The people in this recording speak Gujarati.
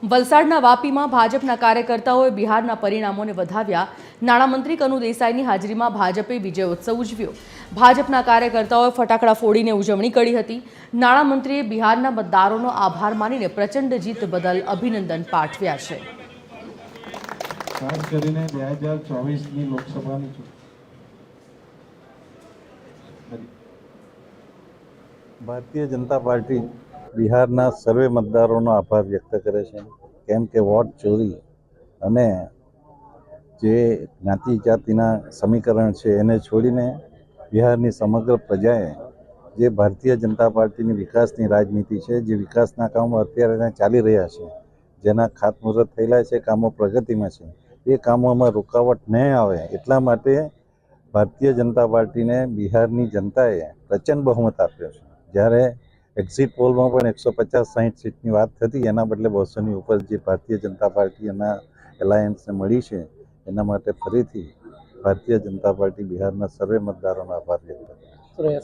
વલસાડના વાપીમાં ભાજપના કાર્યકર્તાઓએ બિહારના પરિણામોને વધાવ્યા। નાણામંત્રી કનુ દેસાઈની હાજરીમાં ભાજપે વિજય ઉત્સવ ઉજવ્યો। ભાજપના કાર્યકર્તાઓએ ફટાકડા ફોડીને ઉજવણી કરી હતી। નાણામંત્રીએ બિહારના મતદારોનો આભાર માનીને પ્રચંડ જીત બદલ અભિનંદન પાઠવ્યા છે। ખાસ કરીને 2024ની લોકસભાની भारतीय जनता पार्टी बिहारना सर्वे मतदारों आभार व्यक्त करे छे, केम के वोट चोरी अने जे ज्ञाति जातिना समीकरण है एने छोड़ीने बिहारनी समग्र प्रजाए जे भारतीय जनता पार्टी विकासनी राजनीति है, जे विकासना कामों अत्यारे चाली रह्या छे, जेना खातमुहूर्त थयेला छे, कामों प्रगति में है, ये कामों में रुकावट नहीं आवे एटला माटे भारतीय जनता पार्टी ने बिहारनी जनताए प्रचंड बहुमत आप्यो छे। જ્યારે એક્ઝિટ પોલમાં પણ 150-60 સીટની વાત થતી, એના બદલે 200ની ઉપર જે ભારતીય જનતા પાર્ટીના એલાયન્સને મળી છે, એના માટે ફરીથી ભારતીય જનતા પાર્ટી બિહારના સર્વે મતદારોનો આભાર વ્યક્ત કરે છે।